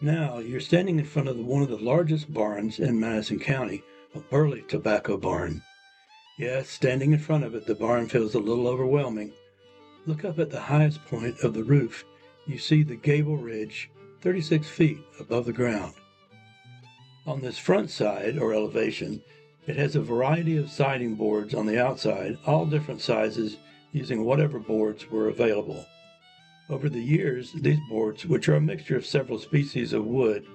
Now you're standing in front of one of the largest barns in Madison County, a Burley tobacco barn. Yes, standing in front of it, the barn feels a little overwhelming. Look up at the highest point of the roof. You see the gable ridge, 36 feet above the ground. On this front side, or elevation, it has a variety of siding boards on the outside, all different sizes, using whatever boards were available. Over the years, these boards, which are a mixture of several species of wood,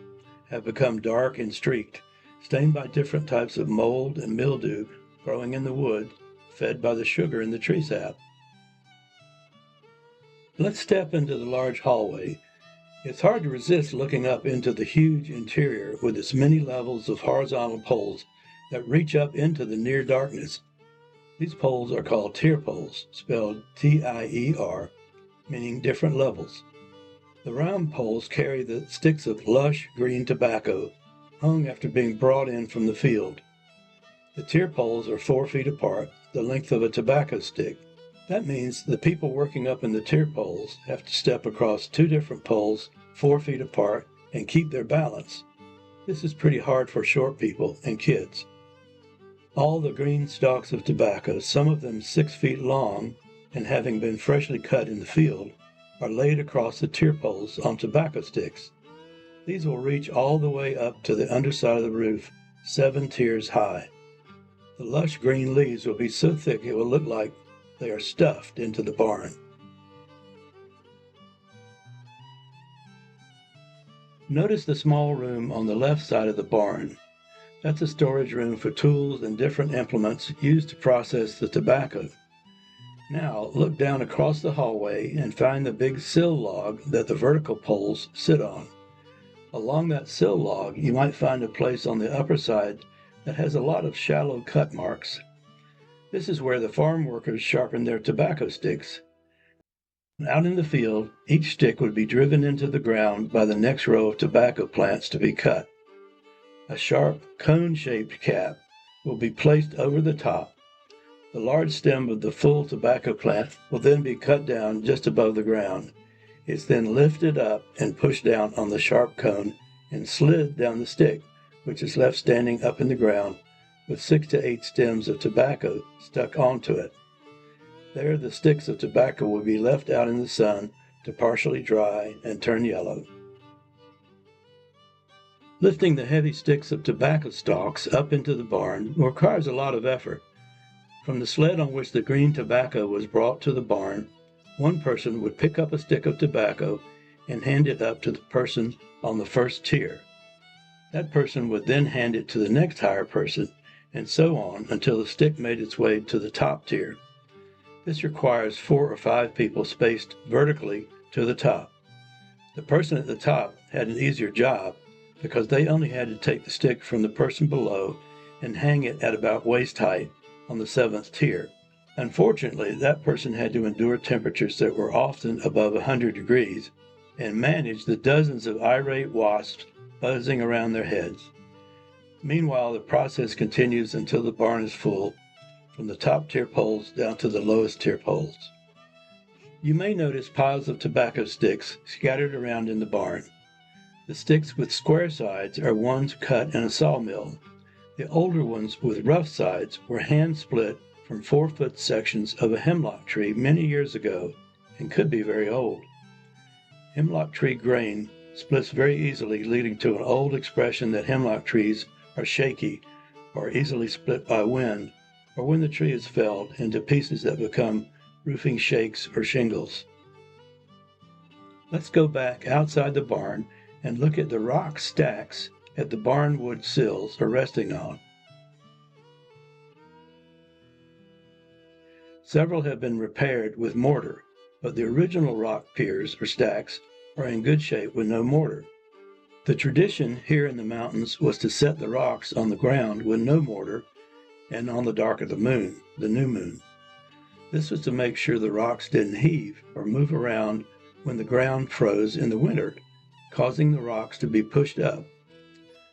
have become dark and streaked, stained by different types of mold and mildew growing in the wood, fed by the sugar in the tree sap. Let's step into the large hallway. It's hard to resist looking up into the huge interior with its many levels of horizontal poles that reach up into the near darkness. These poles are called tier poles, spelled T-I-E-R, meaning different levels. The round poles carry the sticks of lush green tobacco, hung after being brought in from the field. The tier poles are 4 feet apart, the length of a tobacco stick. That means the people working up in the tier poles have to step across 2 different poles 4 feet apart and keep their balance. This is pretty hard for short people and kids. All the green stalks of tobacco, some of them 6 feet long and having been freshly cut in the field, are laid across the tier poles on tobacco sticks. These will reach all the way up to the underside of the roof, 7 tiers high. The lush green leaves will be so thick it will look like they are stuffed into the barn. Notice the small room on the left side of the barn. That's a storage room for tools and different implements used to process the tobacco. Now look down across the hallway and find the big sill log that the vertical poles sit on. Along that sill log you might find a place on the upper side that has a lot of shallow cut marks. This is where the farm workers sharpen their tobacco sticks. Out in the field, each stick would be driven into the ground by the next row of tobacco plants to be cut. A sharp, cone-shaped cap will be placed over the top. The large stem of the full tobacco plant will then be cut down just above the ground. It's then lifted up and pushed down on the sharp cone and slid down the stick, which is left standing up in the ground with 6 to 8 stems of tobacco stuck onto it. There, the sticks of tobacco will be left out in the sun to partially dry and turn yellow. Lifting the heavy sticks of tobacco stalks up into the barn requires a lot of effort. From the sled on which the green tobacco was brought to the barn, one person would pick up a stick of tobacco and hand it up to the person on the first tier. That person would then hand it to the next higher person, and so on until the stick made its way to the top tier. This requires 4 or 5 people spaced vertically to the top. The person at the top had an easier job because they only had to take the stick from the person below and hang it at about waist height on the 7th tier. Unfortunately, that person had to endure temperatures that were often above 100 degrees and manage the dozens of irate wasps buzzing around their heads. Meanwhile, the process continues until the barn is full, from the top tier poles down to the lowest tier poles. You may notice piles of tobacco sticks scattered around in the barn. The sticks with square sides are ones cut in a sawmill. The older ones with rough sides were hand split from 4-foot sections of a hemlock tree many years ago and could be very old. Hemlock tree grain splits very easily, leading to an old expression that hemlock trees are shaky or easily split by wind, or when the tree is felled into pieces that become roofing shakes or shingles. Let's go back outside the barn and look at the rock stacks at the barn wood sills are resting on. Several have been repaired with mortar, but the original rock piers or stacks are in good shape with no mortar. The tradition here in the mountains was to set the rocks on the ground with no mortar and on the dark of the moon, the new moon. This was to make sure the rocks didn't heave or move around when the ground froze in the winter, causing the rocks to be pushed up.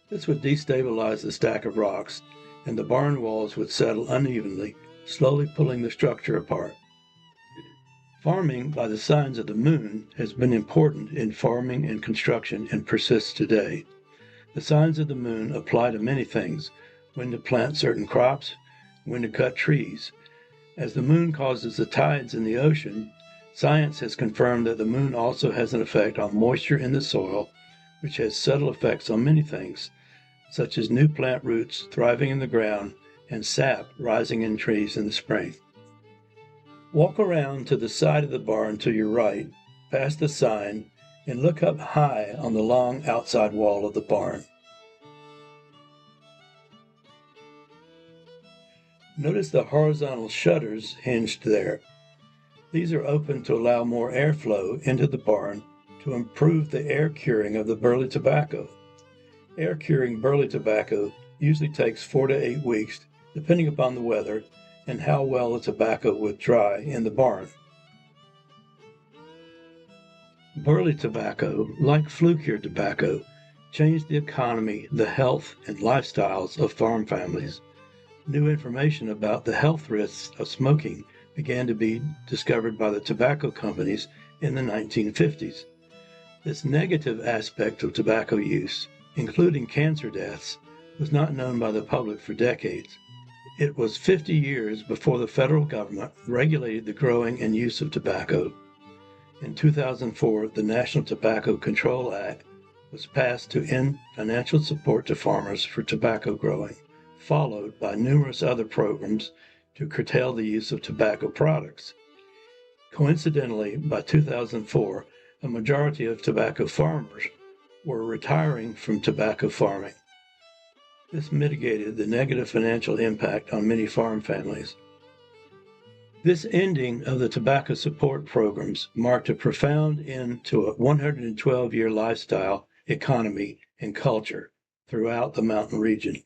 This would destabilize the stack of rocks, and the barn walls would settle unevenly, slowly pulling the structure apart. Farming by the signs of the moon has been important in farming and construction and persists today. The signs of the moon apply to many things: when to plant certain crops, when to cut trees. As the moon causes the tides in the ocean, science has confirmed that the moon also has an effect on moisture in the soil, which has subtle effects on many things, such as new plant roots thriving in the ground and sap rising in trees in the spring. Walk around to the side of the barn to your right, past the sign, and look up high on the long outside wall of the barn. Notice the horizontal shutters hinged there. These are open to allow more airflow into the barn to improve the air curing of the burley tobacco. Air curing burley tobacco usually takes 4 to 8 weeks, depending upon the weather and how well the tobacco would dry in the barn. Burley tobacco, like flue-cured tobacco, changed the economy, the health, and lifestyles of farm families. New information about the health risks of smoking began to be discovered by the tobacco companies in the 1950s. This negative aspect of tobacco use, including cancer deaths, was not known by the public for decades. It was 50 years before the federal government regulated the growing and use of tobacco. In 2004, the National Tobacco Control Act was passed to end financial support to farmers for tobacco growing, followed by numerous other programs to curtail the use of tobacco products. Coincidentally, by 2004, a majority of tobacco farmers were retiring from tobacco farming. This mitigated the negative financial impact on many farm families. This ending of the tobacco support programs marked a profound end to a 112-year lifestyle, economy, and culture throughout the mountain region.